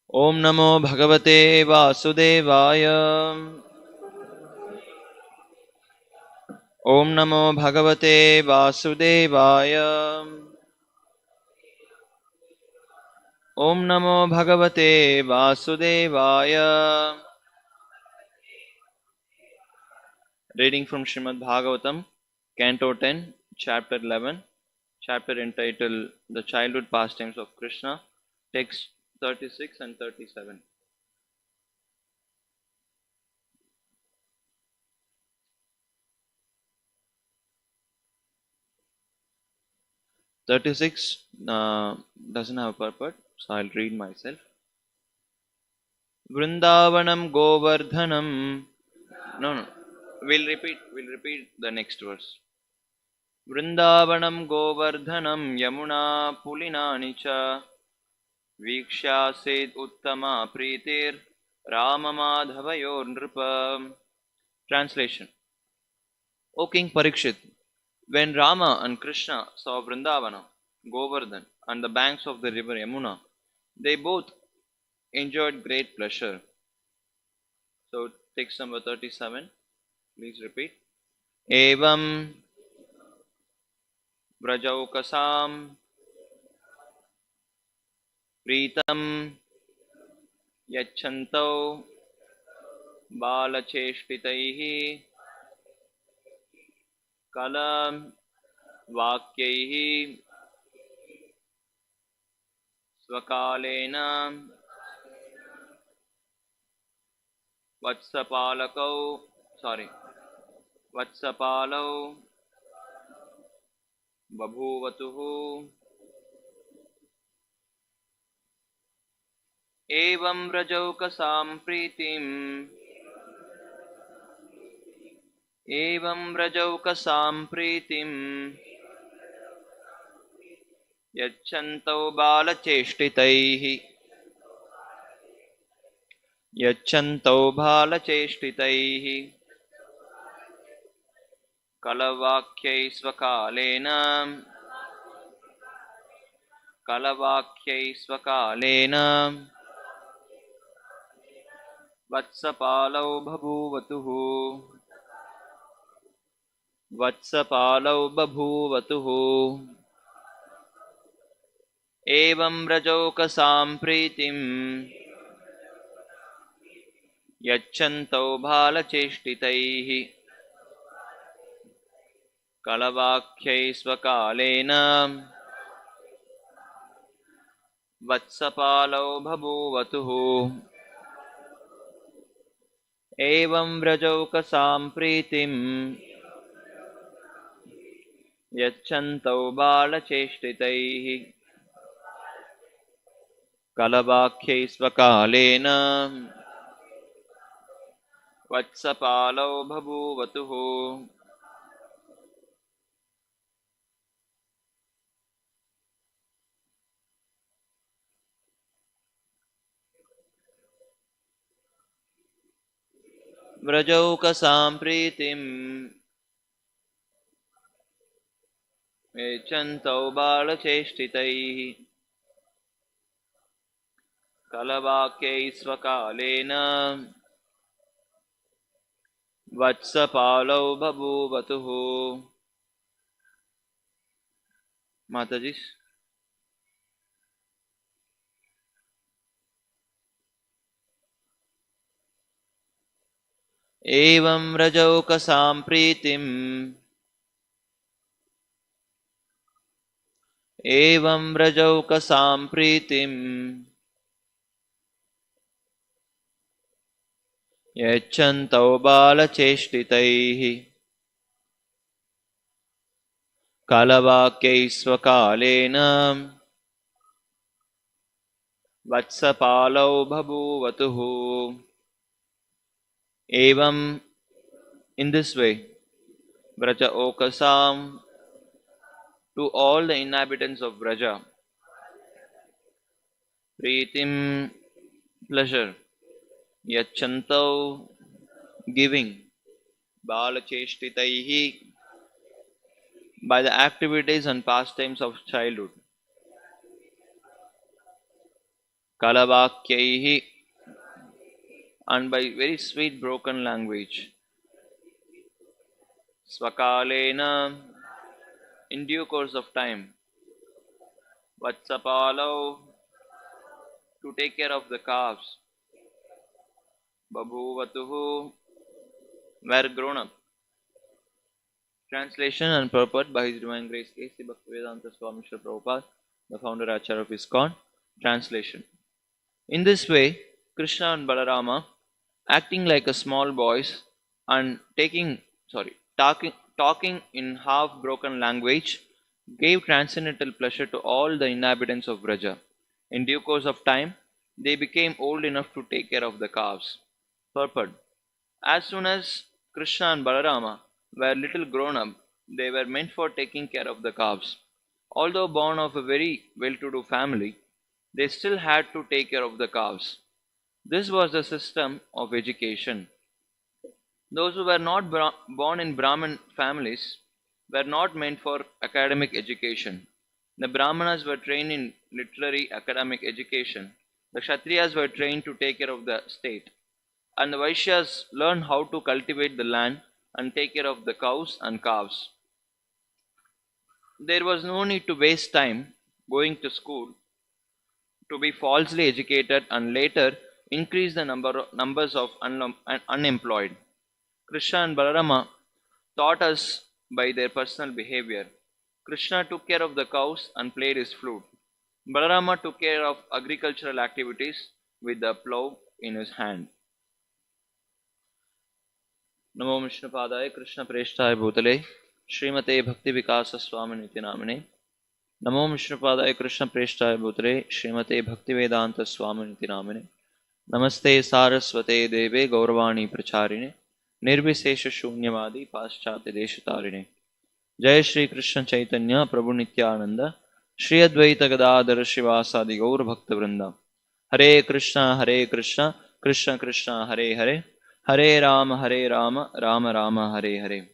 Om Namo Bhagavate Vasudevaya. Om Namo Bhagavate Vasudevaya. Om Namo Bhagavate Vasudevaya. Reading from Srimad Bhagavatam, Canto 10, Chapter 11, chapter entitled The Childhood Pastimes of Krishna, text 36 and 37. Doesn't have a purport, so I'll read myself. Vrindavanam Govardhanam. No. We'll repeat the next verse. Vrindavanam Govardhanam Yamuna Pulinani cha Vikshasid Uttama Pritir Ramamadhavayor Nripa. Translation. O King Parikshit, when Rama and Krishna saw Vrindavana, Govardhan, and the banks of the river Yamuna, they both enjoyed great pleasure. So, text number 37, please repeat. Evam Vrajaukasam Pritam Yacchantau Balacheshtitaihi Kalam Vakyaihi Svakalena Vatsapalau Babhuvatuhu Evam Rajaukasam Pritim Yacchantau Balacheshtitaihi Kalavakyai Svakalena Vatsapalau Babhuvatuhu Evam Rajaukasam Pritim Yacchantau Balacheshtitaihi Kalavakyai Svakalena Vatsapalau Babhuvatuhu Evam Rajaukasam Pritim Yacchantau Balacheshtitaihi Kalavakyai Svakalena Vatsapalau Babhuvatuhu. Vrajaukasam Pritim Yacchantau Balacheshtitaihi Kalavakyai Svakalena Vatsapalau Babhuvatuhu. Matajis. Evam Rajaukasam Pritim Yacchantau Balacheshtitaihi Kalavakyai Svakalena Vatsapalau Babhuvatuhu. Evam, in this way, Vraja Okasam, to all the inhabitants of Vraja, Pritim, pleasure, Yacchantau, giving, Balacheshtitaihi, by the activities and pastimes of childhood. Kalavakyaihi, and by very sweet broken language. Svakalena, in due course of time. Vatsapalo, to take care of the calves. Babhuvatuhu, were grown up. Translation and purport by His Divine Grace A.C. Bhaktivedanta Swami Srila Prabhupada, the founder Acharya of ISKCON. Translation. In this way, Krishna and Balarama, acting like a small boys and talking in half-broken language, gave transcendental pleasure to all the inhabitants of Braja. In due course of time, they became old enough to take care of the calves. Purport. As soon as Krishna and Balarama were little grown up, they were meant for taking care of the calves. Although born of a very well-to-do family, they still had to take care of the calves. This was the system of education. Those who were not born in Brahmin families were not meant for academic education. The Brahmanas were trained in literary academic education. The Kshatriyas were trained to take care of the state. And the Vaishyas learned how to cultivate the land and take care of the cows and calves. There was no need to waste time going to school to be falsely educated and later increase the numbers of unemployed. Krishna and Balarama taught us by their personal behavior. Krishna took care of the cows and played his flute. Balarama took care of agricultural activities with the plough in his hand. Namo Vishnupadaya Krishna Preshthaya Bhutale Srimate Bhakti Vikasa Swami Niti Namine. Namo Vishnupadaya Krishna Preshthaya Bhutale Srimate Bhakti Vedanta Swami Niti Namine. Namaste Saraswate Deve Gauravani Pracharine Nirvisesha Shunyavadi Paschati Deshatarine. Jai Shri Krishna Chaitanya Prabhu Nityananda Shri Advaita Gadadhara Shivasadi Gaur Bhakta Vrinda. Hare Krishna Krishna Krishna Hare Hare Hare Rama Rama Rama Hare Hare.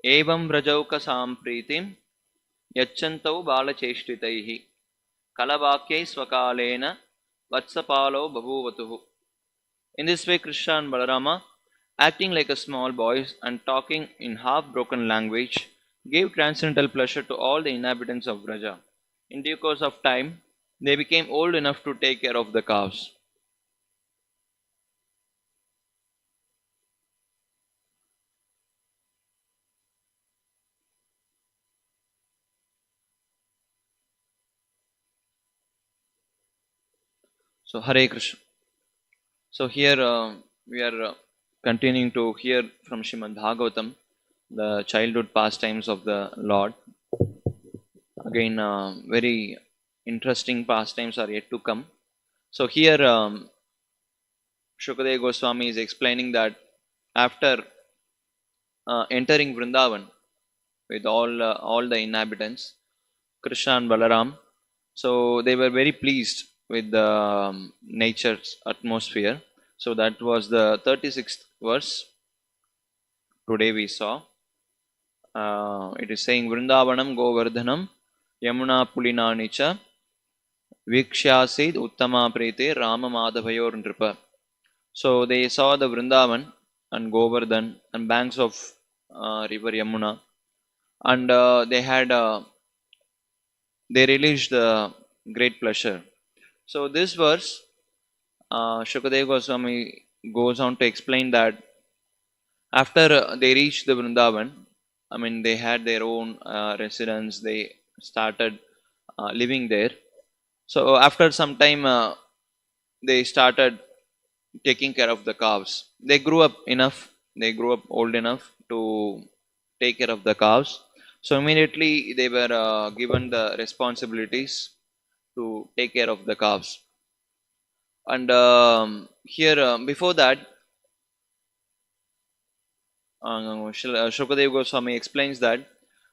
Evam Vrajauka Sampritim Yachantau Balacheshtitaihi Kalavakyai Swakalena Vatsapalo Babhuvatuhu. In this way, Krishna and Balarama, acting like a small boys and talking in half-broken language, gave transcendental pleasure to all the inhabitants of Braja. In due course of time, they became old enough to take care of the calves. So, Hare Krishna. So, here we are continuing to hear from Srimad Bhagavatam, the childhood pastimes of the Lord. Again, very interesting pastimes are yet to come. So, here Shukadeva Goswami is explaining that after entering Vrindavan with all the inhabitants, Krishna and Balaram, so they were very pleased with the nature's atmosphere. So that was the 36th verse. Today we saw. It is saying Vrindavanam Govardhanam Yamuna Pulinanicha Vikshyasid Uttama Prete Rama Madhavayor Nripa. So they saw the Vrindavan and Govardhan and banks of river Yamuna, and they released the great pleasure. So this verse, Shukadeva Goswami goes on to explain that after they reached the Vrindavan, I mean they had their own residence, they started living there. So after some time, they started taking care of the calves. They grew up old enough to take care of the calves. So immediately they were given the responsibilities to take care of the calves. And here, before that, Shukadeva Goswami explains that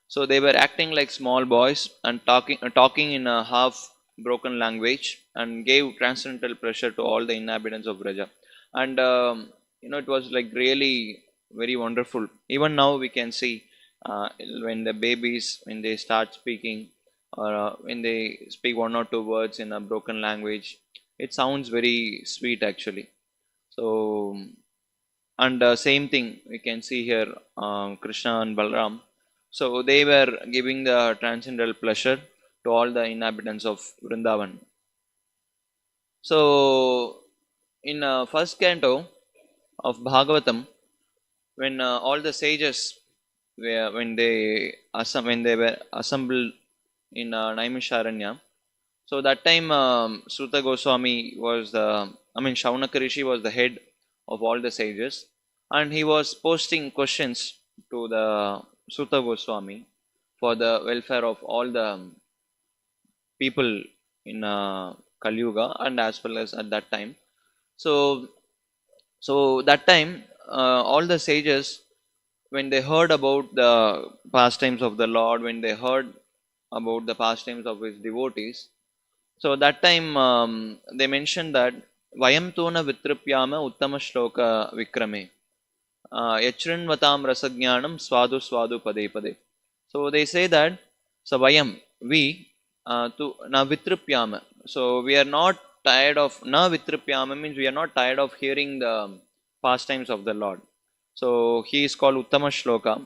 so they were acting like small boys and talking in a half broken language and gave transcendental pleasure to all the inhabitants of Braja. And it was like really very wonderful. Even now we can see when the babies, when they start speaking or when they speak one or two words in a broken language, it sounds very sweet actually. So, and same thing we can see here, Krishna and Balram. So they were giving the transcendental pleasure to all the inhabitants of Vrindavan. So in first canto of Bhagavatam, when all the sages were, when they were assembled in Naimisharanya, so that time Suta Goswami was the, Shaunaka Rishi was the head of all the sages, and he was posting questions to the Suta Goswami for the welfare of all the people in Kali Yuga and as well as at that time. So, that time, all the sages, when they heard about the pastimes of the Lord, when they heard about the pastimes of his devotees, so that time they mentioned that Vayam Tona Vitripyama Uttama Shloka Vikrame Yachrinvatam Rasajnanam Swadu Swadu Pade Pade. So they say that, so Vayam, we, to na Vitripyama. So we are not tired of, na Vitripyama means we are not tired of hearing the pastimes of the Lord. So he is called Uttama Shloka.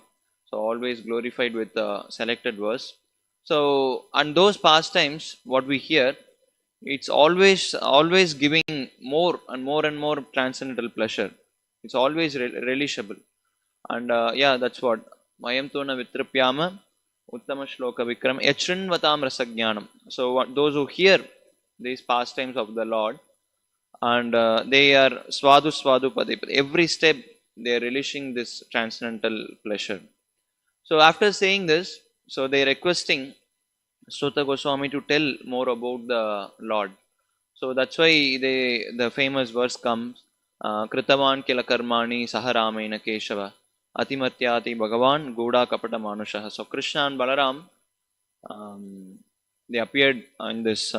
So always glorified with selected verse. So, and those pastimes, what we hear, it's always giving more and more and more transcendental pleasure. It's always relishable. And yeah, that's what. Mayam tona vitrapyama uttama shloka vikram yachrinvatam rasajnanam. So those who hear these pastimes of the Lord, and they are swadu swadu pade. Every step they are relishing this transcendental pleasure. So after saying this, so they are requesting Suta Goswami to tell more about the Lord. So that's why the famous verse comes, Kritavan kila karmani saharamena keshava atimatyati bhagavan guda kapata manushaha. So Krishna and Balaram, they appeared on this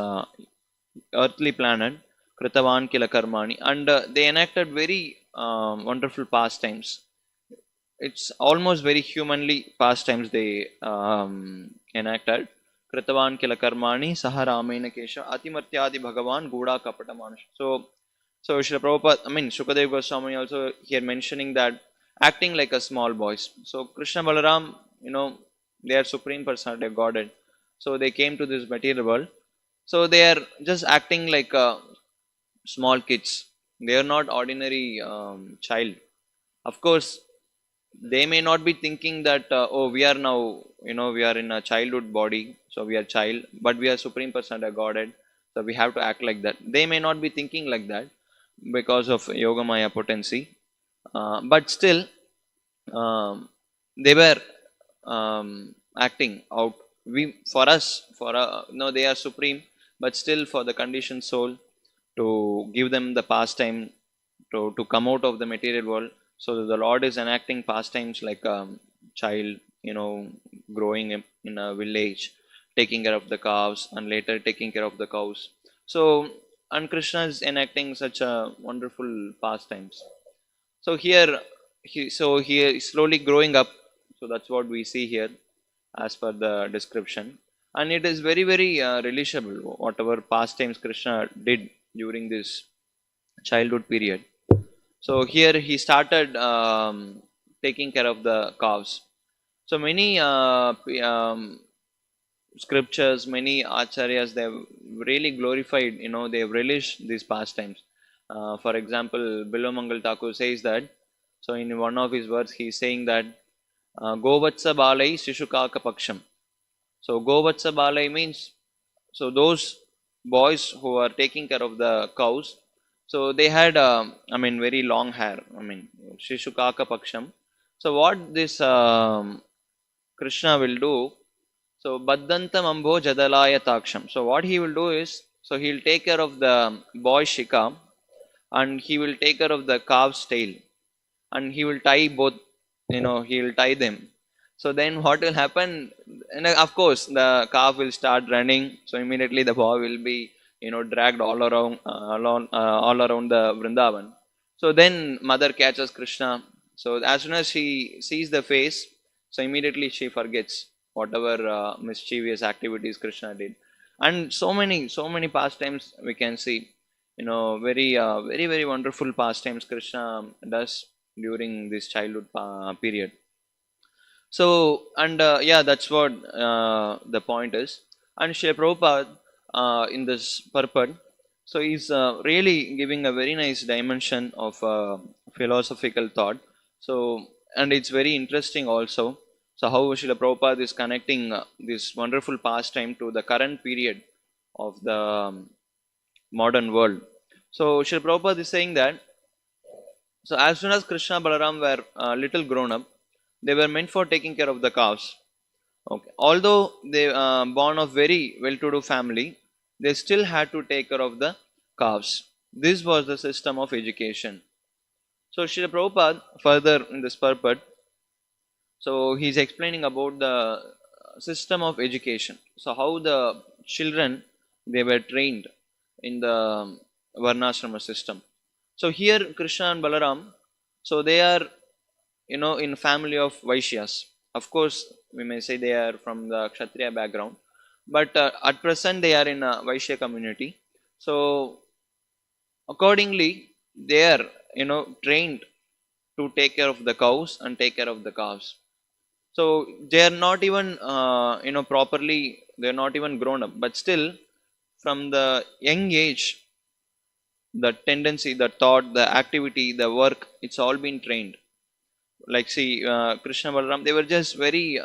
earthly planet, Kritavan kila karmani, and they enacted very wonderful pastimes. It's almost very humanly pastimes they enacted. Kritavan kila karmani saharamena kesha atimatyadi bhagavan guda kapata manush. So Srila Prabhupada, Shukadeva Goswami also here mentioning that acting like a small boys. So Krishna Balaram, they are supreme personality of Godhead. So they came to this material world. So they are just acting like small kids. They are not ordinary child. Of course, they may not be thinking that we are now, we are in a childhood body, so we are child, but we are supreme personality of Godhead, so we have to act like that. They may not be thinking like that because of Yogamaya potency, but still they were acting out. They are supreme, but still for the conditioned soul, to give them the pastime to come out of the material world. So the Lord is enacting pastimes like a child, growing up in a village, taking care of the calves, and later taking care of the cows. So, and Krishna is enacting such a wonderful pastimes. So here, he is slowly growing up. So that's what we see here, as per the description, and it is very very relishable. Whatever pastimes Krishna did during this childhood period. So here he started taking care of the cows. So many scriptures, many acharyas, they have really glorified, they have relished these pastimes. For example, Bilomangal Thakur says that, so in one of his words he is saying that Govatsa Balai Shishukaka Paksham. So Govatsa Balai means, so those boys who are taking care of the cows, so they had very long hair, Shishukaka Paksham. So what this Krishna will do, so Baddantam Ambo Jadalaya Taksham. So what he will do is, so he will take care of the boy Shika, and he will take care of the calf's tail, and he will tie both, he will tie them. So then what will happen, and of course the calf will start running, so immediately the boy will be dragged all around the Vrindavan. So then mother catches Krishna. So as soon as she sees the face, so immediately she forgets whatever mischievous activities Krishna did, and so many pastimes we can see. Very wonderful pastimes Krishna does during this childhood period. So, and yeah, that's what the point is. And Srila Prabhupada in this purport, so he's really giving a very nice dimension of philosophical thought. So, and it's very interesting also. So, how Srila Prabhupada is connecting this wonderful pastime to the current period of the modern world. So, Srila Prabhupada is saying that, so as soon as Krishna Balaram were little grown up, they were meant for taking care of the cows. Okay. Although they born of very well-to-do family, they still had to take care of the cows. This was the system of education. So Srila Prabhupada further in this purport, so he's explaining about the system of education. So how the children they were trained in the Varnashrama system. So here Krishna and Balaram, so they are in family of Vaishyas. Of course, we may say they are from the Kshatriya background, but at present they are in a Vaishya community. So accordingly, they are trained to take care of the cows and take care of the calves. So they are not even properly. They are not even grown up, but still from the young age, the tendency, the thought, the activity, the work, it's all been trained. Like see Krishna Balaram, they were just very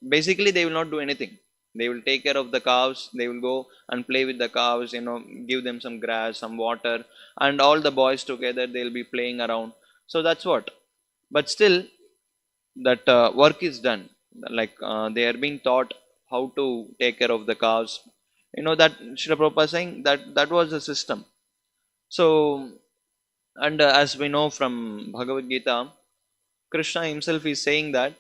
basically they will not do anything. They will take care of the cows, they will go and play with the cows, give them some grass, some water, and all the boys together they'll be playing around. So that's what. But still that work is done, like they are being taught how to take care of the cows. That Srila Prabhupada saying that that was the system. So, and as we know from Bhagavad Gita, Krishna himself is saying that,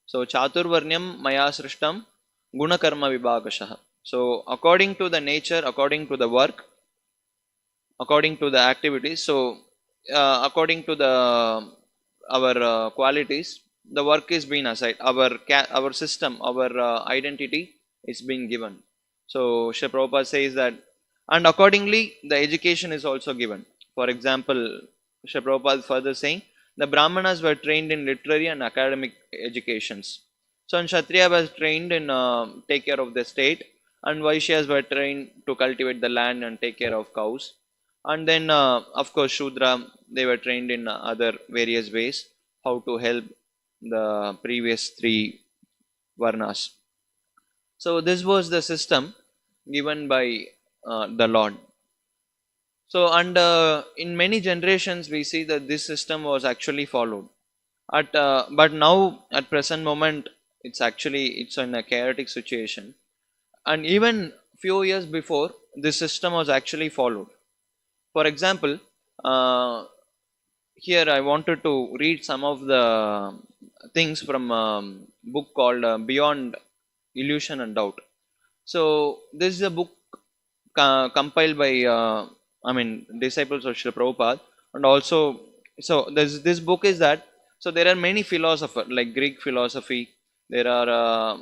so Chaturvarnyam Maya Srishtam Guna Karma Vibhagashah. So according to the nature, according to the work, according to the activities, so according to the our qualities, the work is being assigned. Our system, our identity is being given. So Srila Prabhupada says that, and accordingly the education is also given. For example, Srila Prabhupada further saying, the Brahmanas were trained in literary and academic educations. So, and Kshatriya was trained in take care of the state, and Vaishyas were trained to cultivate the land and take care of cows. And then, of course, Shudra, they were trained in other various ways how to help the previous three Varnas. So, this was the system given by the Lord. So, and in many generations, we see that this system was actually followed. But now, at present moment, it's in a chaotic situation. And even few years before, this system was actually followed. For example, here I wanted to read some of the things from a book called Beyond Illusion and Doubt. So, this is a book compiled by disciples of Srila Prabhupada, and also so this book is that, so there are many philosophers like Greek philosophy, there are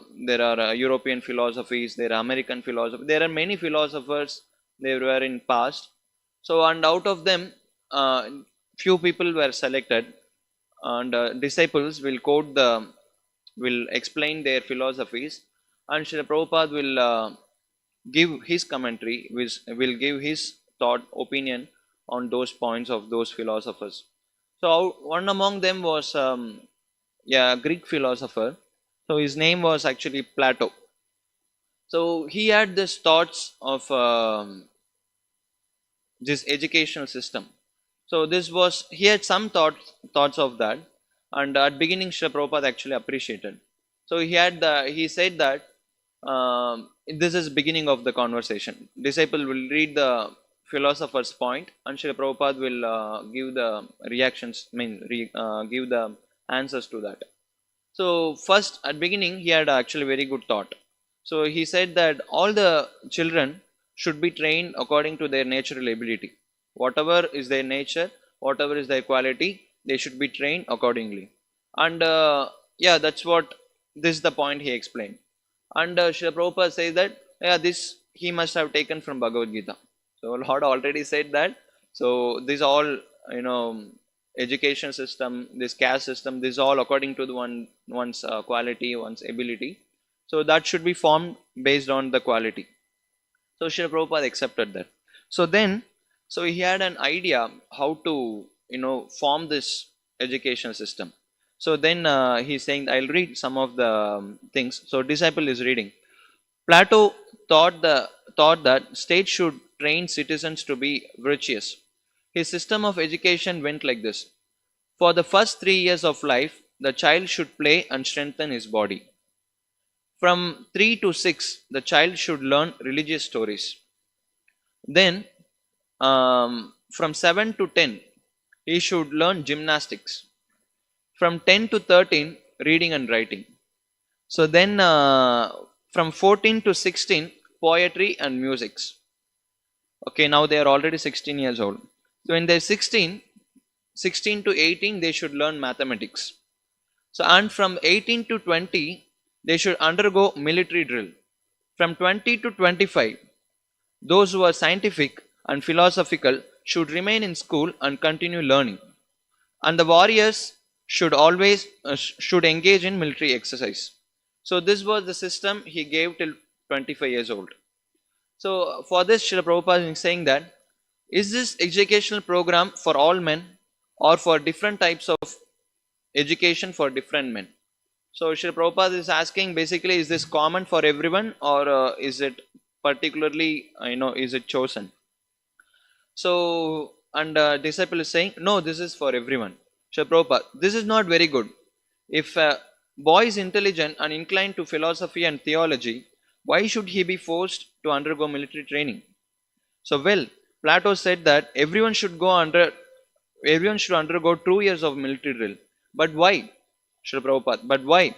European philosophies, there are American philosophy, there are many philosophers they were in past. So and out of them few people were selected, and disciples will explain their philosophies, and Srila Prabhupada will give his commentary, which will give his thought, opinion on those points of those philosophers. So one among them was Greek philosopher. So his name was actually Plato. So he had this thoughts of this educational system. So he had some thoughts of that, and at beginning Srila Prabhupada actually appreciated. So he said that this is beginning of the conversation. Disciple will read the philosopher's point, and Srila Prabhupada will give the reactions, give the answers to that. So first at beginning he had actually very good thought. So he said that all the children should be trained according to their natural ability. Whatever is their nature, whatever is their quality, they should be trained accordingly. And yeah, that's what this is the point he explained. And Srila Prabhupada says that, yeah, this he must have taken from Bhagavad Gita. So Lord already said that. So this all, education system, this caste system, this all according to the one's quality, one's ability. So that should be formed based on the quality. So Srila Prabhupada accepted that. So then, so he had an idea how to, form this education system. So then he's saying, I'll read some of the things. So disciple is reading. Plato thought that states should train citizens to be virtuous. His system of education went like this. For the first 3 years of life, the child should play and strengthen his body. From 3 to 6, the child should learn religious stories. Then, from 7 to 10, he should learn gymnastics. From 10 to 13, reading and writing. So then, from 14 to 16, poetry and musics. Okay, now they are already 16 years old. So when they're 16 to 18, they should learn mathematics. So, and from 18 to 20, they should undergo military drill. From 20 to 25, those who are scientific and philosophical should remain in school and continue learning. And the warriors should always should engage in military exercise. So this was the system he gave till 25 years old. So for this, Srila Prabhupada is saying that, is this educational program for all men or for different types of education for different men? So Srila Prabhupada is asking basically, is this common for everyone, or is it particularly, is it chosen? So, and disciple is saying, no, this is for everyone. Srila Prabhupada, this is not very good. If a boy is intelligent and inclined to philosophy and theology, why should he be forced to undergo military training? So, well, Plato said that everyone should undergo 2 years of military drill. But why? Srila Prabhupada, but why?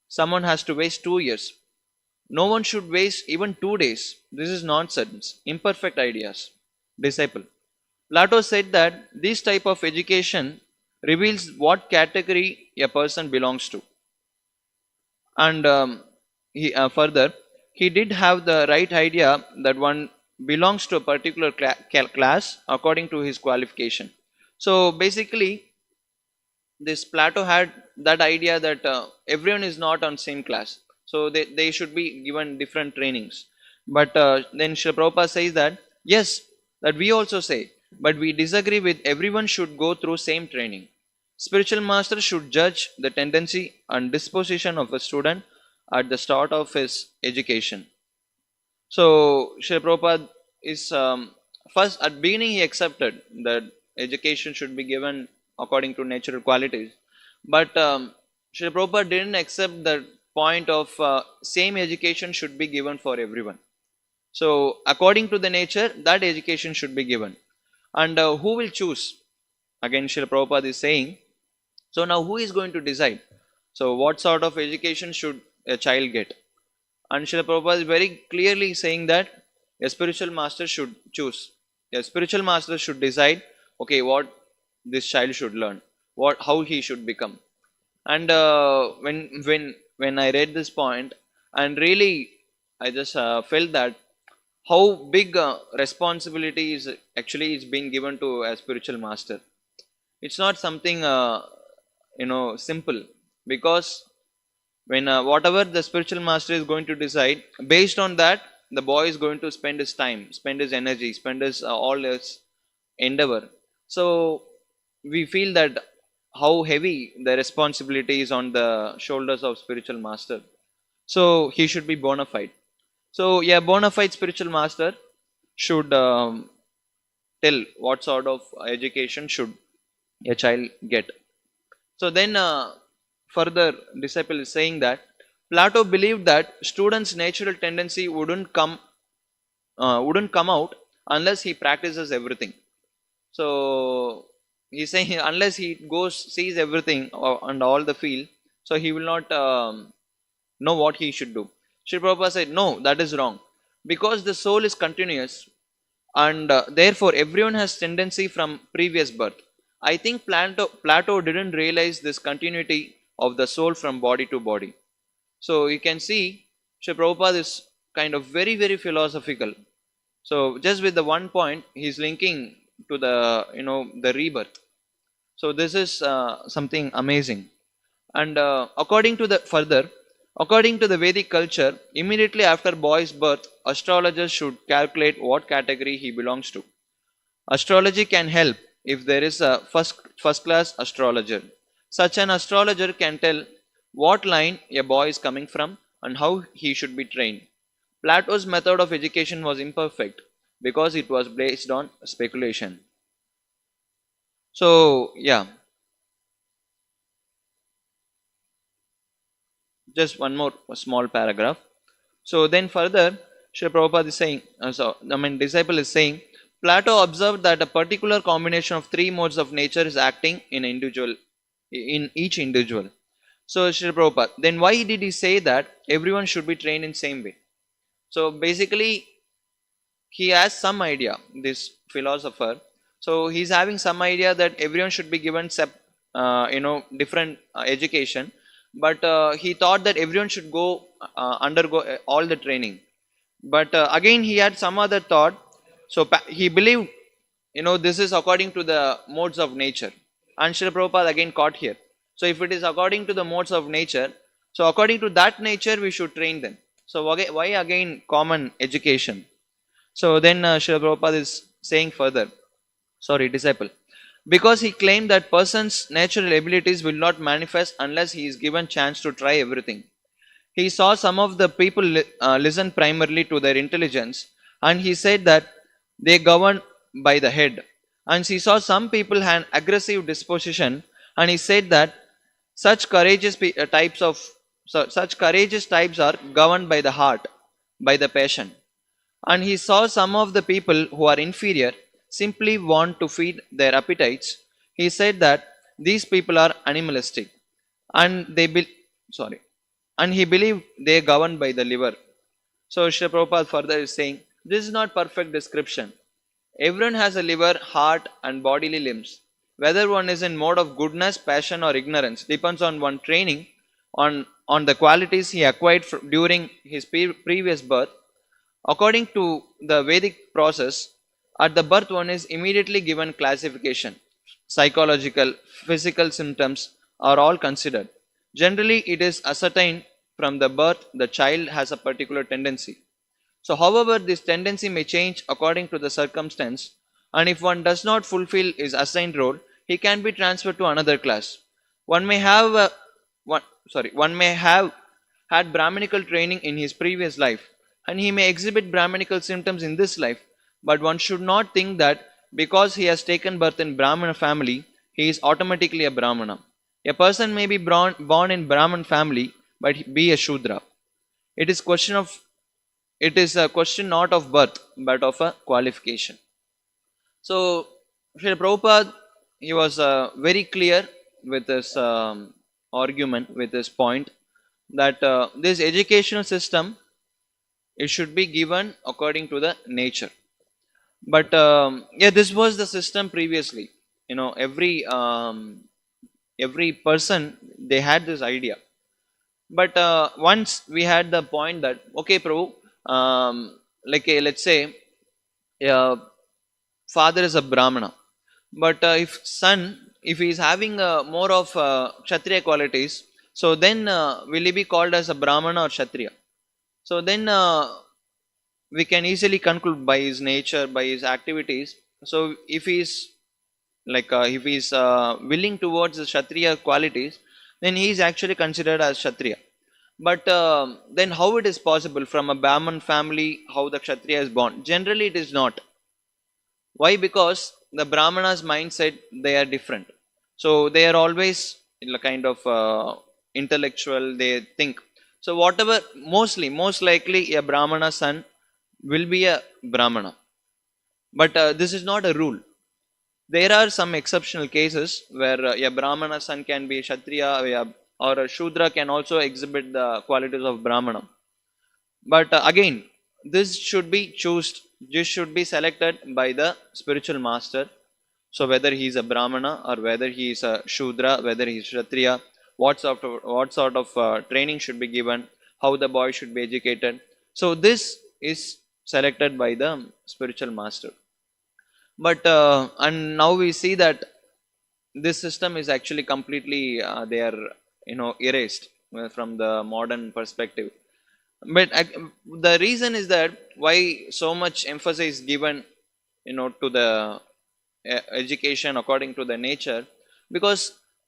Someone has to waste 2 years. No one should waste even 2 days. This is nonsense, imperfect ideas. Disciple. Plato said that this type of education reveals what category a person belongs to. And further, he did have the right idea that one belongs to a particular class according to his qualification. So basically, this Plato had that idea that everyone is not on same class. So they should be given different trainings. But then Srila Prabhupada says that, yes, that we also say, but we disagree with everyone should go through same training. Spiritual master should judge the tendency and disposition of a student at the start of his education. So Srila Prabhupada is first at beginning he accepted that education should be given according to natural qualities, but Srila Prabhupada didn't accept the point of same education should be given for everyone. So according to the nature, that education should be given. And who will choose? Again Srila Prabhupada is saying, so now who is going to decide? So what sort of education should a child get? And Srila Prabhupada is very clearly saying that a spiritual master should choose. A spiritual master should decide, okay, what this child should learn, how he should become. And when I read this point, and really I just felt that how big responsibility is actually is being given to a spiritual master. It's not something simple, because when whatever the spiritual master is going to decide, based on that the boy is going to spend his time, spend his energy, spend his all his endeavor. So we feel that how heavy the responsibility is on the shoulders of spiritual master. So he should be bona fide. So yeah, bona fide spiritual master should tell what sort of education should a child get. So then further disciple is saying that Plato believed that student's natural tendency wouldn't come out unless he practices everything. So he's saying unless he sees everything and all the field, so he will not know what he should do. Sri Prabhupada said, no, that is wrong, because the soul is continuous, and therefore everyone has tendency from previous birth. I think Plato didn't realize this continuity of the soul from body to body. So you can see Sri Prabhupada is kind of very, very philosophical. So just with the one point, he's linking to the, the rebirth. So this is something amazing. And according to the Vedic culture, immediately after boy's birth, astrologers should calculate what category he belongs to. Astrology can help if there is a first class astrologer. Such an astrologer can tell what line a boy is coming from and how he should be trained. Plato's method of education was imperfect because it was based on speculation. So, yeah, just one more small paragraph. So then further, Sri Prabhupada is saying, disciple is saying, Plato observed that a particular combination of three modes of nature is acting in each individual. So Sri Prabhupada, then why did he say that everyone should be trained in same way? So basically, he has some idea, this philosopher. So he's having some idea that everyone should be given different education, but he thought that everyone should go undergo all the training. But again, he had some other thought. So he believed, this is according to the modes of nature. And Srila Prabhupada again caught here. So if it is according to the modes of nature, so according to that nature, we should train them. So why again common education? So then Srila Prabhupada is saying further, disciple, because he claimed that person's natural abilities will not manifest unless he is given chance to try everything. He saw some of the people listen primarily to their intelligence, and he said that they govern by the head. And he saw some people had aggressive disposition, and he said that such such courageous types are governed by the heart, by the passion. And he saw some of the people who are inferior simply want to feed their appetites. He said that these people are animalistic, and and he believed they are governed by the liver. So Srila Prabhupada further is saying, this is not perfect description. Everyone has a liver, heart and bodily limbs. Whether one is in mode of goodness, passion or ignorance depends on one training, on the qualities he acquired during his previous birth. According to the Vedic process, at the birth one is immediately given classification. Psychological, physical symptoms are all considered. Generally, it is ascertained from the birth the child has a particular tendency. So, however, this tendency may change according to the circumstance, and if one does not fulfill his assigned role, he can be transferred to another class. One may have had Brahminical training in his previous life, and he may exhibit Brahminical symptoms in this life, but one should not think that because he has taken birth in Brahmana family, he is automatically a Brahmana. A person may be born in Brahman family, but be a Shudra. It is a question not of birth, but of a qualification. So, Srila Prabhupada, he was very clear with this argument, with this point, that this educational system, it should be given according to the nature. But this was the system previously. Every person, they had this idea. But once we had the point that, okay, Prabhu, let's say father is a Brahmana, but if he is having more of Kshatriya qualities, so then will he be called as a Brahmana or Kshatriya? So then we can easily conclude by his nature, by his activities. So if he is willing towards the Kshatriya qualities, then he is actually considered as Kshatriya. But then how it is possible from a Brahman family, how the Kshatriya is born? Generally it is not. Why? Because the Brahmana's mindset, they are different. So they are always kind of intellectual, they think. So whatever, most likely a Brahmana son will be a Brahmana. But this is not a rule. There are some exceptional cases where a Brahmana son can be a Kshatriya, or a Shudra can also exhibit the qualities of Brahmana. But again, this should be selected by the spiritual master. So whether he is a Brahmana or whether he is a Shudra, whether he is Kshatriya, what sort of training should be given, how the boy should be educated. So this is selected by the spiritual master. But and now we see that this system is actually completely they are erased from the modern perspective. But the reason is that why so much emphasis is given to the education according to the nature, because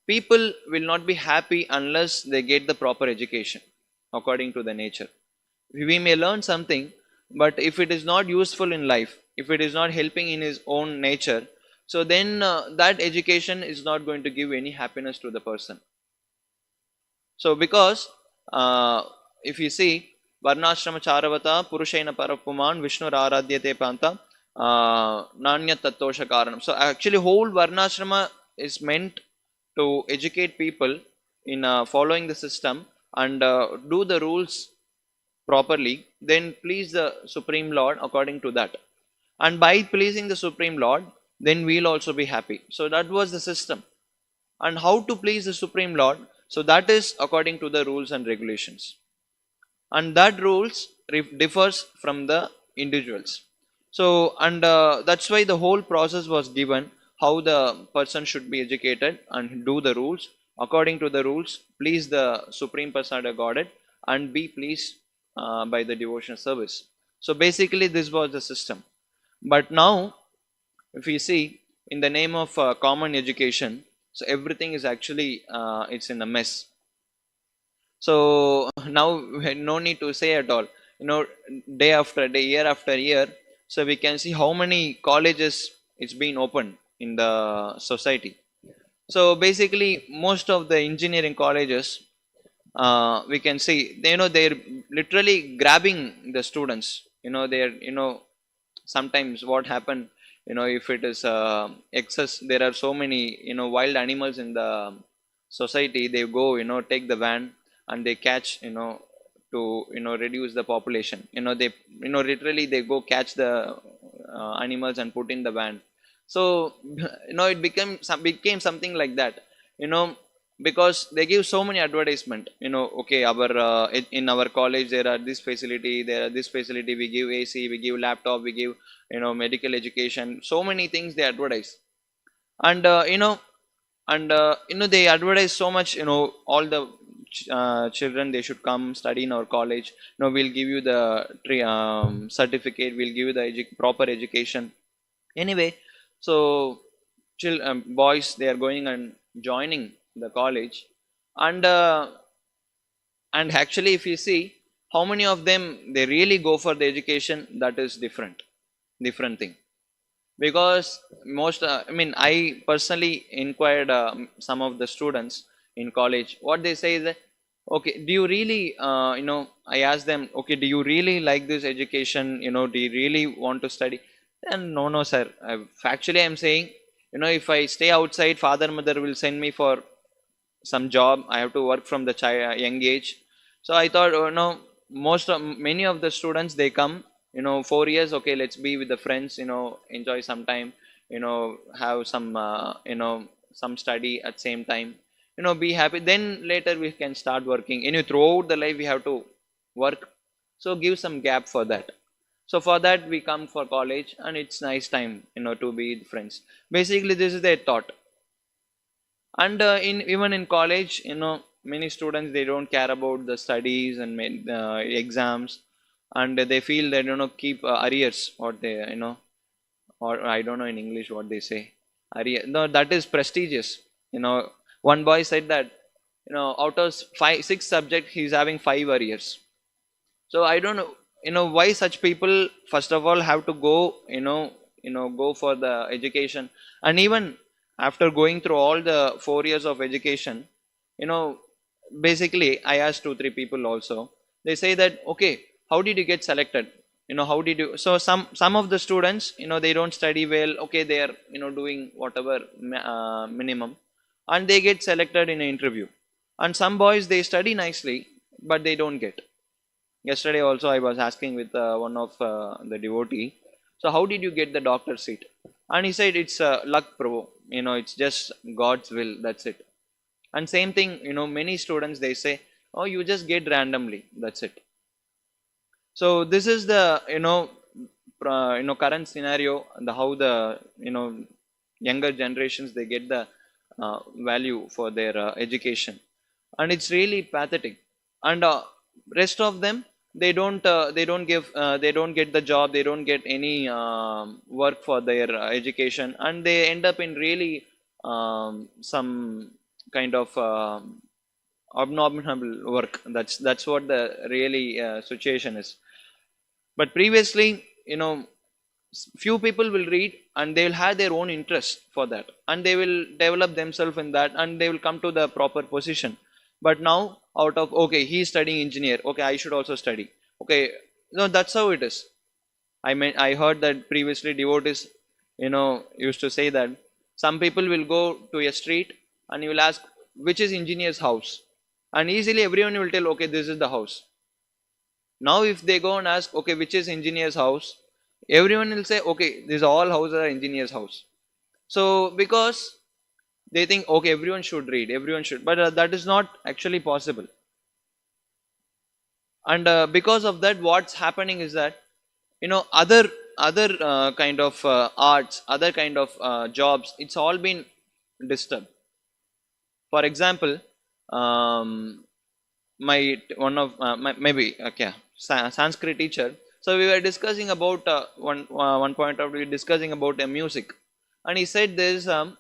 people will not be happy unless they get the proper education according to the nature. We may learn something, but if it is not useful in life, if it is not helping in his own nature, so then that education is not going to give any happiness to the person. So because uh, if you see varnashrama charavata purushena parapuman vishnu aradyate panta nanya tattosha karanam. So actually whole varnashrama is meant to educate people in following the system and do the rules properly, then please the supreme lord according to that. And by pleasing the supreme lord, then we'll also be happy. So that was the system. And how to please the supreme lord, so that is according to the rules and regulations, and that rules differs from the individuals. So and that's why the whole process was given, how the person should be educated and do the rules according to the rules, please the supreme personality of godhead, and be pleased by the devotional service. So basically this was the system. But now if we see, in the name of common education, so everything is actually it's in a mess. So now no need to say at all, day after day, year after year, so we can see how many colleges it's been opened in the society. So basically most of the engineering colleges, we can see they're literally grabbing the students. They're sometimes what happen, if it is excess, there are so many wild animals in the society, they go take the van and they catch to reduce the population. They literally they go catch the animals and put in the van. So it became something like that, you know because they give so many advertisement, okay, our in our college there are this facility, there are this facility, we give AC, we give laptop, we give medical education, so many things they advertise. And they advertise so much, all the children, they should come study in our college, we'll give you the certificate, we'll give you the proper education. Anyway, so boys, they are going and joining the college. And actually if you see how many of them they really go for the education, that is different thing. Because most I personally inquired some of the students in college, what they say is that, okay, do you really I asked them, okay, do you really like this education, do you really want to study? And no sir, actually I'm saying, if I stay outside, father mother will send me for some job, I have to work from the young age. So I thought, many of the students, they come, 4 years, okay, let's be with the friends, enjoy some time, have some some study at same time, be happy, then later we can start working. Throughout the life we have to work, so give some gap for that. So for that we come for college, and it's nice time, to be with friends. Basically this is their thought. And in even in college, many students, they don't care about the studies and exams, and they feel that keep arrears, or they or I don't know in English what they say, arrear, no, that is prestigious. One boy said that out of 6 subjects he's having 5 arrears. So I don't know, why such people first of all have to go, go for the education. And even after going through all the 4 years of education, you know basically I asked 2 3 people also. They say that, okay, how did you get selected? How did you? So some of the students, they don't study well, okay, they are doing whatever minimum, and they get selected in an interview. And some boys, they study nicely, but they don't get. Yesterday also I was asking with one of the devotee, so how did you get the doctor seat? And he said, it's luck, Prabhu. It's just God's will, that's it. And same thing, many students, they say, or you just get randomly. That's it. So this is the current scenario, and how the younger generations, they get the value for their education, and it's really pathetic. And rest of them, they don't get the job, they don't get any work for their education, and they end up in really some kind of abnormal work. That's what the really situation is. But previously, few people will read, and they will have their own interest for that, and they will develop themselves in that, and they will come to the proper position. But now, out of, okay, he's studying engineer, okay, I should also study. Okay, no, that's how it is. I heard that previously devotees, used to say that some people will go to a street, and you will ask, which is engineer's house, and easily everyone will tell, okay, this is the house. Now if they go and ask, okay, which is engineer's house, everyone will say, okay, these all houses are engineer's house. So because they think, okay, everyone should read, everyone should, but that is not actually possible. And because of that, what's happening is that, other kind of arts, other kind of jobs, it's all been disturbed. For example, um, my one of maybe, okay, Sanskrit teacher. So we were discussing about one point of, we were discussing about music, and he said there is a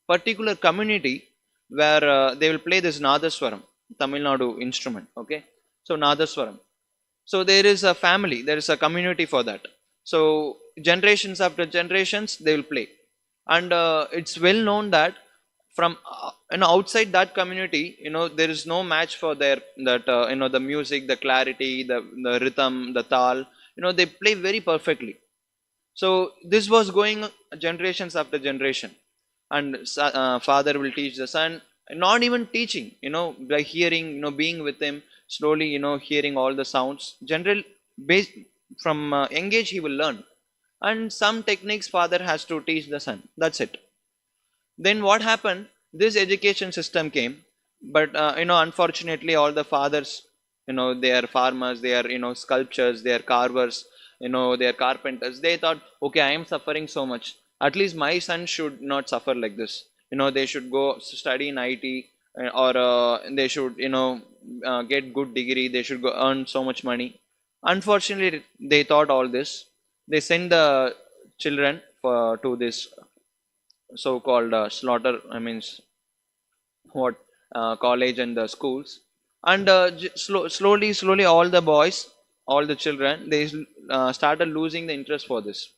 particular community where they will play this Nadaswaram, Tamil Nadu instrument. Okay, so Nadaswaram. So there is a family, there is a community for that. So generations after generations they will play, and it's well known that from outside that community, there is no match for their that the music, the clarity, the rhythm, the tal, they play very perfectly. So this was going generations after generation, and father will teach the son, not even teaching, by hearing, being with him slowly, hearing all the sounds, general base. From young age he will learn, and some techniques father has to teach the son. That's it. Then what happened, this education system came, but unfortunately all the fathers, they are farmers, they are, sculptors, they are carvers, they are carpenters. They thought, okay, I am suffering so much, at least my son should not suffer like this. They should go study in IT, or they should, get good degree, they should go earn so much money. Unfortunately, they thought all this. They send the children to this so-called slaughter, I means what, college and the schools. And slowly all the boys, all the children, they started losing the interest for this.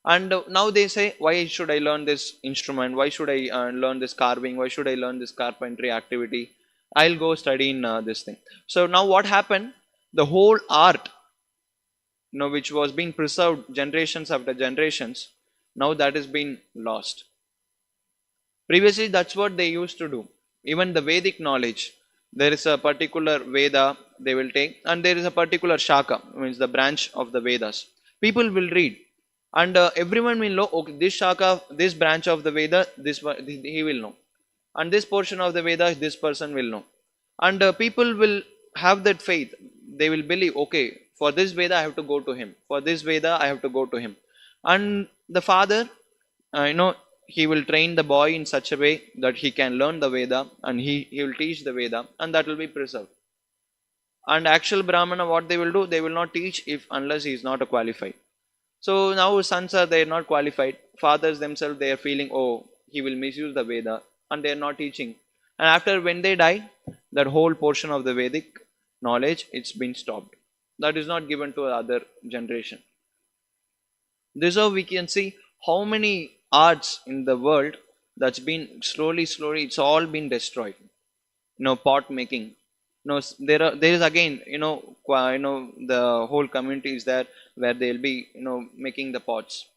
And now they say, why should I learn this instrument, why should I learn this carving, why should I learn this carpentry activity, I'll go study in this thing. So now what happened, the whole art, which was being preserved generations after generations, now that is being lost. Previously, that's what they used to do. Even the Vedic knowledge, there is a particular Veda they will take, and there is a particular Shaka, means the branch of the Vedas. People will read, and everyone will know, okay, this Shaka, this branch of the Veda, this one, he will know, and this portion of the Veda, this person will know. And people will have that faith. They will believe, okay, for this Veda I have to go to him, for this Veda I have to go to him. And the father, he will train the boy in such a way that he can learn the Veda, and he will teach the Veda, and that will be preserved. And actual Brahmana, what they will do, they will not teach if unless he is not a qualified. So now sons are, they are not qualified. Fathers themselves, they are feeling, oh, he will misuse the Veda, and they are not teaching. And after, when they die, that whole portion of the Vedic knowledge, it's been stopped. That is not given to other generation. This is how we can see how many arts in the world that's been slowly, it's all been destroyed. Pot making. There is again, the whole community is there where they'll be, making the pots.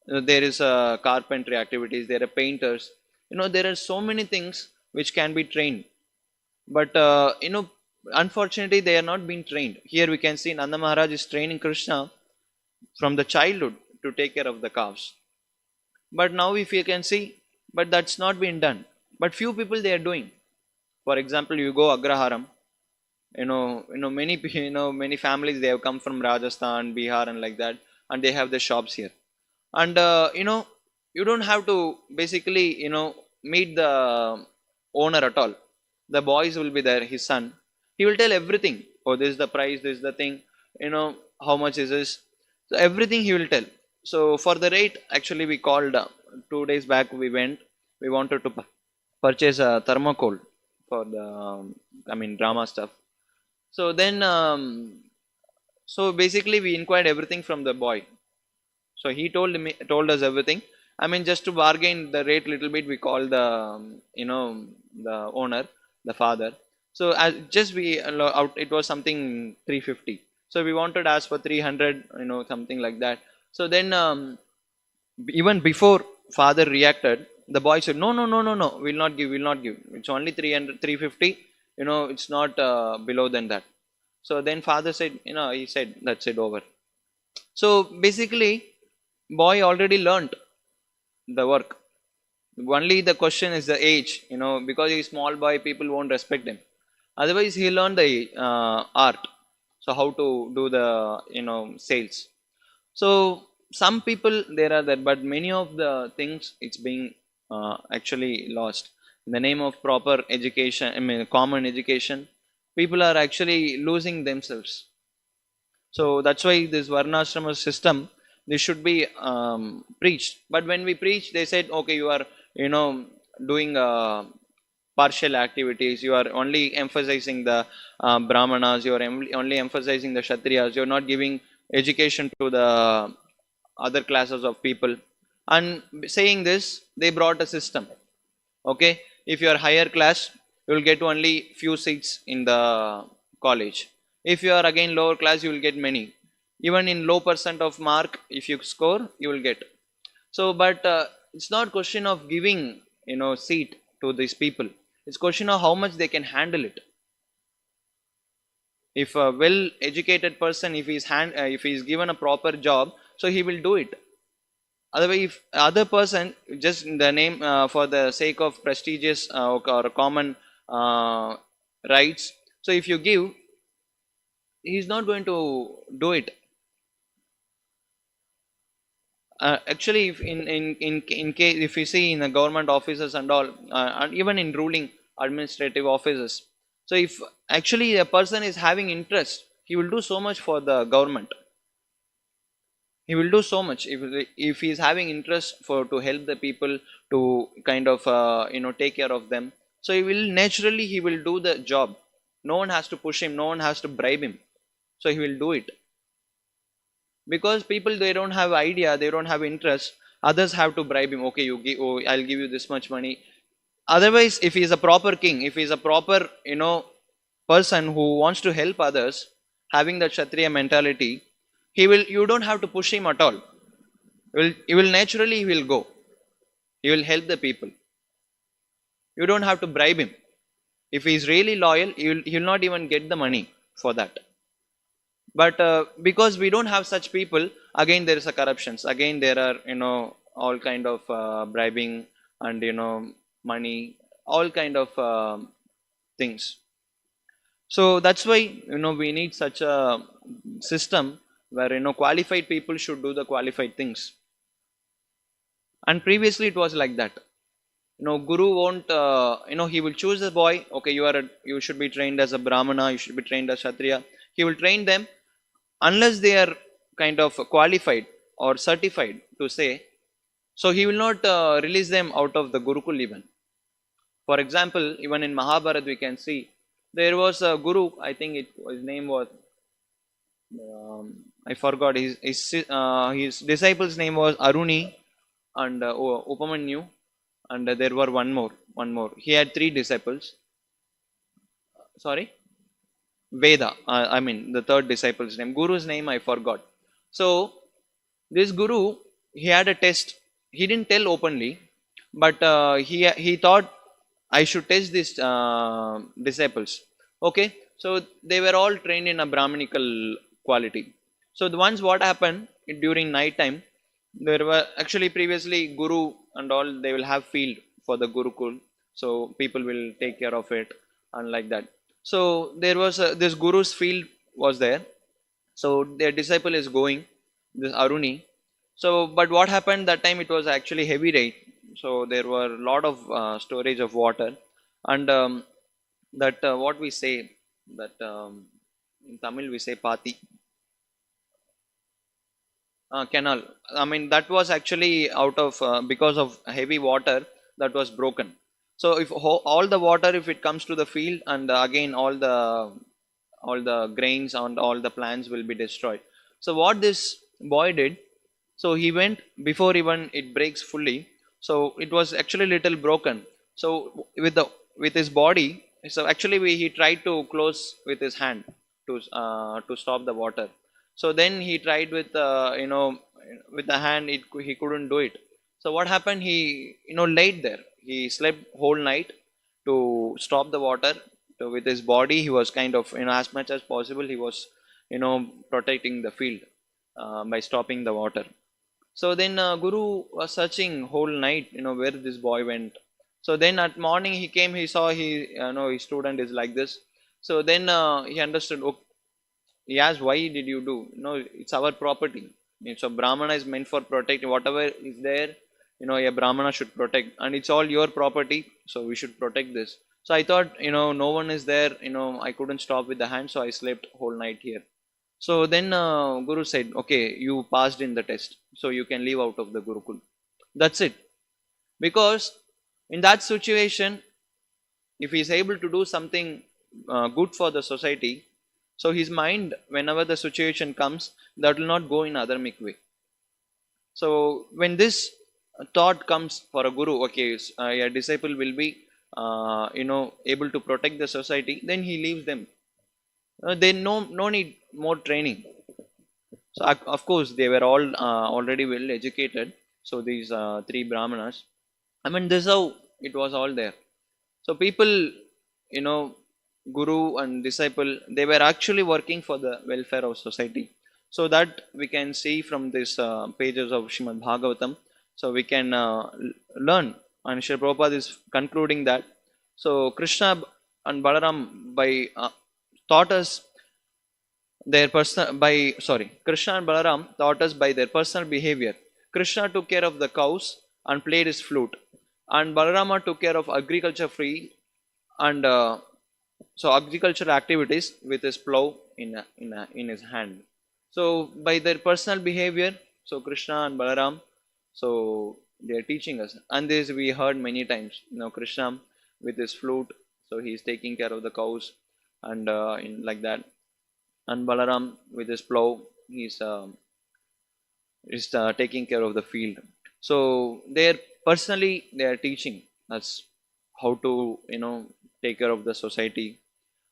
There is carpentry activities. There are painters. There are so many things which can be trained, but unfortunately they are not being trained. Here we can see Nanda Maharaj is training Krishna from the childhood to take care of the cows. But now if you can see, but that's not been done. But few people they are doing. For example, you go Agraharam, many families, they have come from Rajasthan, Bihar, and like that, and they have the shops here. And you don't have to basically meet the owner at all. The boys will be there, his son. He will tell everything. Oh, this is the price, this is the thing, how much is this. So everything he will tell. So for the rate, actually we called 2 days back, we went. We wanted to purchase a thermocol for the drama stuff. So then so basically we inquired everything from the boy. So he told us everything. Just to bargain the rate little bit, we called the the owner, the father. So as just we out, it was something 350. So we wanted to ask for 300, something like that. So then even before father reacted, the boy said, no, no, no, no, no, we'll not give, we'll not give. It's only 300, 350. It's not below than that. So then father said, he said, that's it, over. So basically, boy already learnt the work. Only the question is the age, because he's small boy, people won't respect him. Otherwise, he learned the art. So how to do the sales. So some people there are that, but many of the things it's being actually lost in the name of proper education. Common education. People are actually losing themselves. So that's why this varnashrama system, this should be preached. But when we preach, they said, okay, you are doing partial activities. You are only emphasizing the brahmanas. You are only emphasizing the kshatriyas. You are not giving education to the other classes of people. And saying this, they brought a system. Okay, if you are higher class, you will get only few seats in the college. If you are again lower class, you will get many. Even in low percent of mark, if you score, you will get. So, but it's not question of giving seat to these people. It's question of how much they can handle it. If a well educated person, if he's given a proper job, so he will do it. Otherwise, if other person just the name for the sake of prestigious or common rights, so if you give, he's not going to do it. Actually, if in case, if you see in the government offices and all, and even in ruling administrative offices, so if actually a person is having interest, he will do so much for the government. He will do so much if he is having interest for to help the people, to kind of take care of them. So he will do the job. No one has to push him. No one has to bribe him. So he will do it. Because people, they don't have idea, they don't have interest. Others have to bribe him. Okay, I'll give you this much money. Otherwise, if he is a proper king, if he is a proper person who wants to help others, having that kshatriya mentality, you don't have to push him at all. He will naturally, he will go. He will help the people. You don't have to bribe him. If he is really loyal, he will not even get the money for that. But because we don't have such people, again there is a corruptions. Again there are all kind of bribing and money, all kind of things. So that's why we need such a system where qualified people should do the qualified things. And previously it was like that. Guru won't he will choose a boy. Okay, you should be trained as a brahmana, you should be trained as kshatriya. He will train them unless they are kind of qualified or certified to say. So he will not release them out of the Gurukul even. For example, even in Mahabharata we can see there was a guru. I think his name was I forgot. His disciple's name was Aruni and Upamanyu, and there were one more. He had 3 disciples. Sorry. Veda, the third disciple's name. Guru's name I forgot. So this guru, he had a test. He didn't tell openly, but he thought I should test these disciples. Okay, so they were all trained in a Brahminical quality. So the ones, what happened during night time, there were actually previously guru and all, they will have field for the Gurukul. So people will take care of it and like that. So there was this guru's field was there. So their disciple is going, this Aruni. So but what happened that time, it was actually heavy rain. So there were a lot of storage of water. And that what we say, that in Tamil we say pati, canal. I mean, that was actually out of because of heavy water, that was broken. So if all the water, if it comes to the field, and again all the grains and all the plants will be destroyed. So what this boy did, so he went before even it breaks fully. So it was actually little broken. So with his body, so actually he tried to close with his hand to stop the water. So then he tried with with the hand, he couldn't do it. So what happened, he laid there, he slept whole night to stop the water. So with his body, he was kind of, as much as possible, he was protecting the field by stopping the water. So then Guru was searching whole night, where this boy went. So then at morning he came, he saw his student is like this. So then he understood. Okay, he asked, why did you do? It's our property. So Brahmana is meant for protecting whatever is there. A Brahmana should protect, and it's all your property. So we should protect this. So I thought, no one is there. I couldn't stop with the hand, so I slept whole night here. So then Guru said, okay, you passed in the test, so you can leave out of the Gurukul. That's it. Because in that situation, if he is able to do something good for the society, so his mind, whenever the situation comes, that will not go in adharmic way. So when this thought comes for a guru, okay, a disciple will be, able to protect the society, then he leaves them. They no need more training. So of course they were all already well educated. So these three brahmanas, I mean, this is how it was all there. So people, you know, guru and disciple, they were actually working for the welfare of society. So that we can see from these pages of Srimad Bhagavatam. So we can learn, and Srila Prabhupada is concluding that. So Krishna and Balaram by taught us their personal by sorry Krishna and Balaram taught us by their personal behavior. Krishna took care of the cows and played his flute, and Balarama took care of agriculture free and agricultural activities with his plow in his hand. So by their personal behavior, so Krishna and Balaram, so they are teaching us, and this we heard many times. Krishna with his flute, so he is taking care of the cows, and in like that. And Balaram with his plow, is taking care of the field. So they are personally they are teaching us how to take care of the society.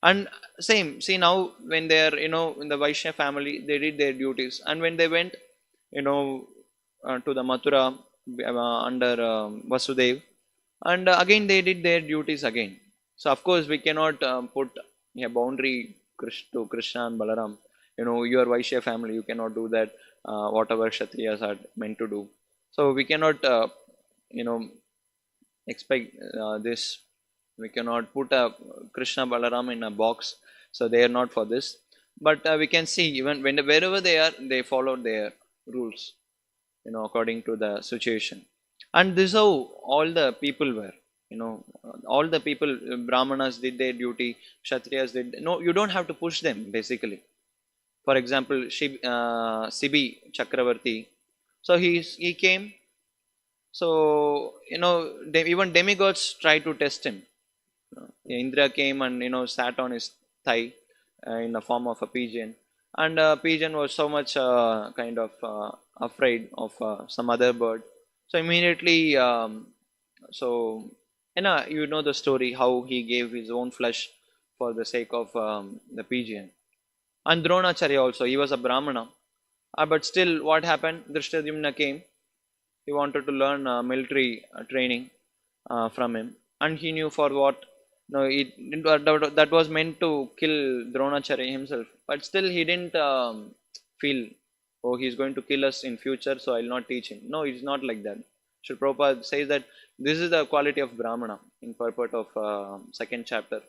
And same, see, now when they are in the Vaishya family, they did their duties, and when they went you know to the Mathura under Vasudev, and again they did their duties again. So of course we cannot put a boundary to Krishna and Balaram. Your Vaishya family, you cannot do that. Whatever Kshatriyas are meant to do, so we cannot you know expect this. We cannot put a Krishna Balaram in a box, so they are not for this. But we can see, even wherever they are, they follow their rules, according to the situation. And this is how all the people were. All the people, Brahmanas did their duty, Kshatriyas did. No, you don't have to push them basically. For example, Sibi Chakravarti, so he came. So even demigods tried to test him. Indra came and sat on his thigh in the form of a pigeon, and pigeon was so much kind of afraid of some other bird. So immediately, so the story how he gave his own flesh for the sake of the pigeon. And Dronacharya also, he was a Brahmana, but still, what happened? Drishtadyumna came. He wanted to learn military training from him, and he knew for what. No, that was meant to kill Dronacharya himself, but still he didn't feel, oh, he's going to kill us in future, so I'll not teach him. No, it's not like that. Srila Prabhupada says that this is the quality of Brahmana in purport of second chapter.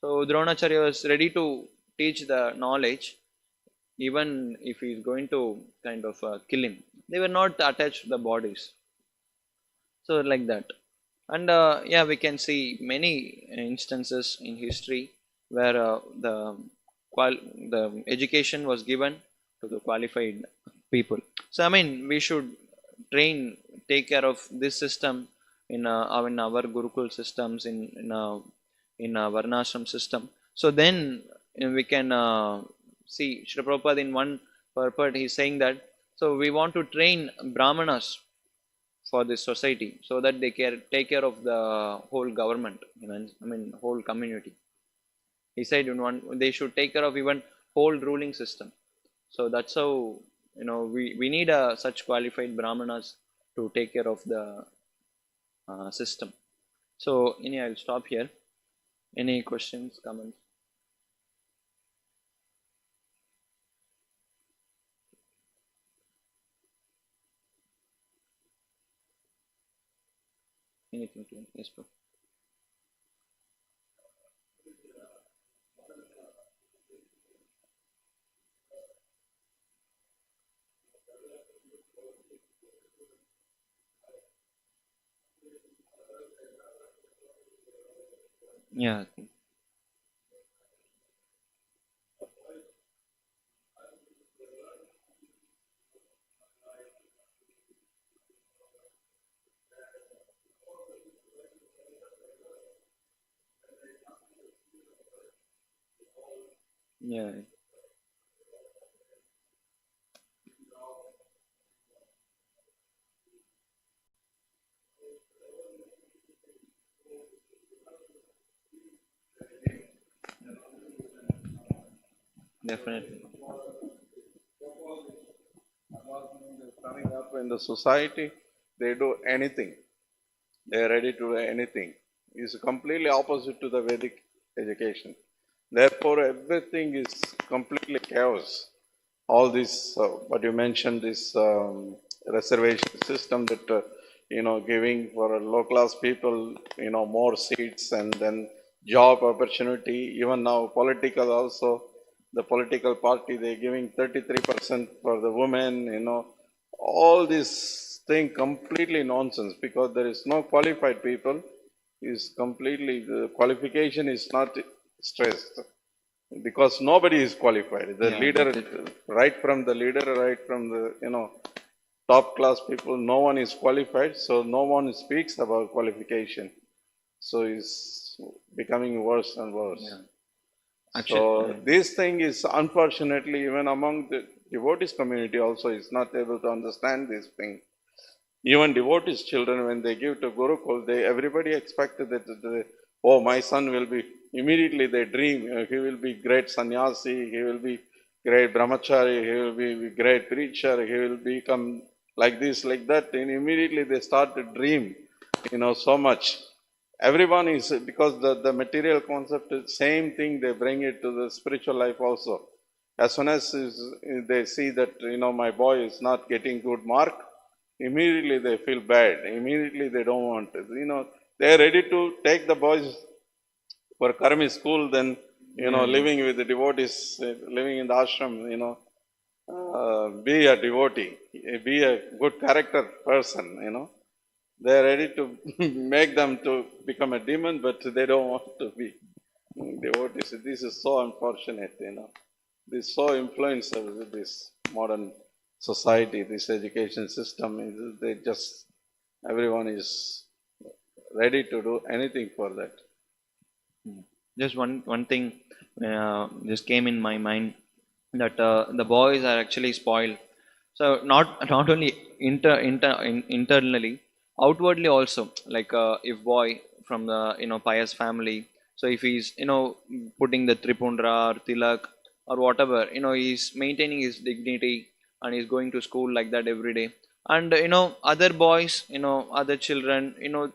So Dronacharya was ready to teach the knowledge, even if he is going to kind of kill him. They were not attached to the bodies. So like that. And yeah, we can see many instances in history where the education was given to the qualified people. So I mean, we should train, take care of this system in our Gurukul systems, in our Varnashram system. So then we can see Srila Prabhupada in one purport, he's saying that, so we want to train Brahmanas for this society so that they take care of the whole government, I mean whole community. He said they should take care of even whole ruling system. So that's how we need such qualified brahmanas to take care of the system. So I'll stop here. Any questions, comments? Anything to yes, bro. Yeah. Yeah, definitely. Coming up in the society, they do anything. They are ready to do anything. It's completely opposite to the Vedic education. Therefore, everything is completely chaos. All this, what you mentioned, this reservation system that giving for low class people, more seats and then job opportunity. Even now, political also, the political party they're giving 33% for the women. All this thing completely nonsense because there is no qualified people. Is completely the qualification is not stressed because nobody is qualified. The Yeah, leader, that's it. right from the leader, right from the top class people, no one is qualified, so no one speaks about qualification. So it's becoming worse and worse. Yeah. So this thing is unfortunately even among the devotees community also is not able to understand this thing. Even devotees children, when they give to Gurukul, everybody expected that oh, my son will be, immediately they dream, he will be great sannyasi, he will be great brahmachari, he will be great preacher, he will become like this, like that, and immediately they start to dream, so much. Everyone is, because the material concept is same thing, they bring it to the spiritual life also. As soon as they see that, my boy is not getting good mark, immediately they feel bad. Immediately they don't want it. They are ready to take the boys for karmi school, then, living with the devotees, living in the ashram, be a devotee, be a good character person. They are ready to make them to become a demon, but they don't want to be devotees. This is so unfortunate. This is so influenced with this modern society, this education system. They just, everyone is ready to do anything for that. Just one thing just came in my mind, that the boys are actually spoiled. So not only internally, outwardly also. Like if boy from the pious family, so if he's putting the tripundra or tilak or whatever, he's maintaining his dignity and he's going to school like that every day. And other boys, other children,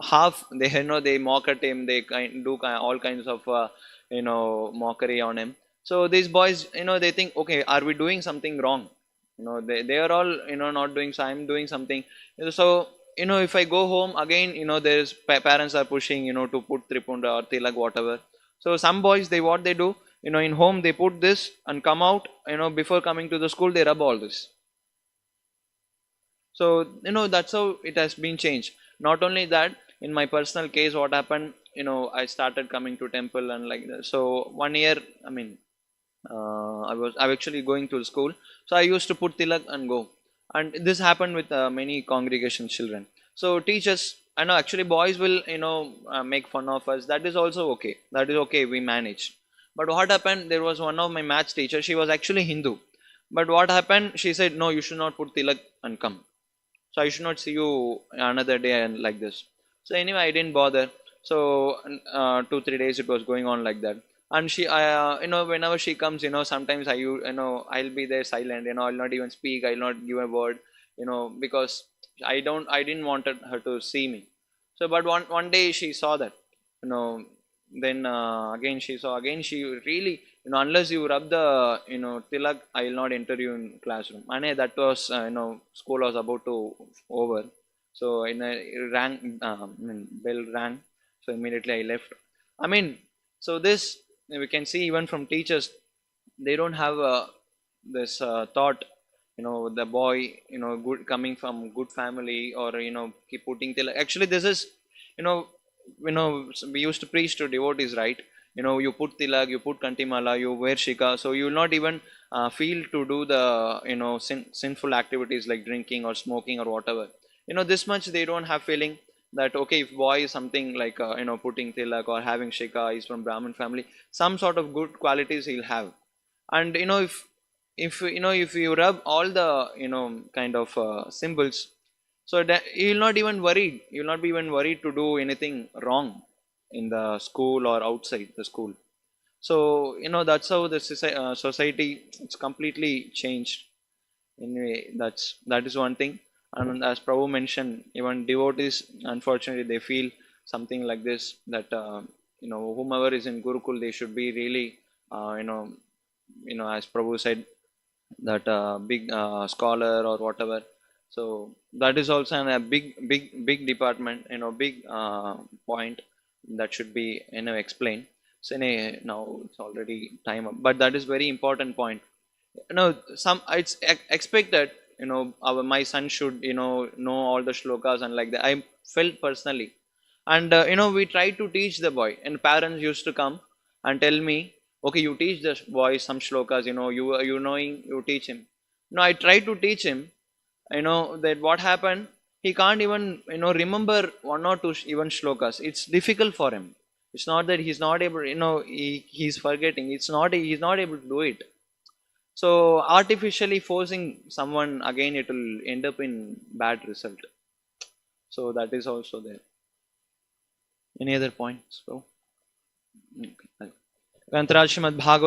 half they they mock at him, they all kinds of mockery on him. So these boys, they think, okay, are we doing something wrong? They are all not doing, so I'm doing something. So if I go home again, there's parents are pushing to put tripunda or tilak, whatever. So some boys, they what they do, in home they put this and come out, before coming to the school they rub all this. So that's how it has been changed. Not only that, in my personal case, what happened, I started coming to temple and like that. So 1 year, I mean, I was actually going to school, so I used to put tilak and go. And this happened with many congregation children. So teachers, I know actually boys will make fun of us. That is also okay. That is okay. We managed. But what happened? There was one of my maths teacher. She was actually Hindu. But what happened? She said, no, you should not put tilak and come. So I should not see you another day and like this. So anyway, I didn't bother. So 2 3 days it was going on like that. And she, whenever she comes, sometimes I'll be there silent. I'll not even speak. I'll not give a word. Because I didn't want her to see me. So, but one day she saw that. You know, then again she saw again she really, unless you rub the tilak, I will not enter you in classroom. And that was school was about to over. So in a rang bell rang. So immediately I left. I mean, so this we can see even from teachers, they don't have this thought. The boy, good coming from good family, or keep putting tilak. Actually, this is you know we used to preach to devotees, right? You put tilak, you put kantimala, you wear shika, so you will not even feel to do the sinful activities like drinking or smoking or whatever. This much they don't have feeling that okay, if boy is something like putting tilak or having shika, is from Brahmin family, some sort of good qualities he'll have. And if you rub all the kind of symbols, so that you'll not even worried, you'll not be even worried to do anything wrong in the school or outside the school. So that's how the society, it's completely changed. Anyway, that is one thing. And as Prabhu mentioned, even devotees, unfortunately, they feel something like this, that whomever is in Gurukul, they should be really as Prabhu said, that big scholar or whatever. So that is also a big department, big point that should be explained. So now it's already time up, but that is very important point. Some it's expected, our my son should know all the shlokas and like that. I felt personally. And we tried to teach the boy, and parents used to come and tell me, okay, you teach the boy some shlokas, you knowing, you teach him. No, I tried to teach him. That what happened, he can't even remember one or two even shlokas. It's difficult for him. It's not that he's not able, he's forgetting. He's not able to do it. So artificially forcing someone, again it will end up in bad result. So that is also there. Any other points, bro? Okay. Srimad Bhagavatam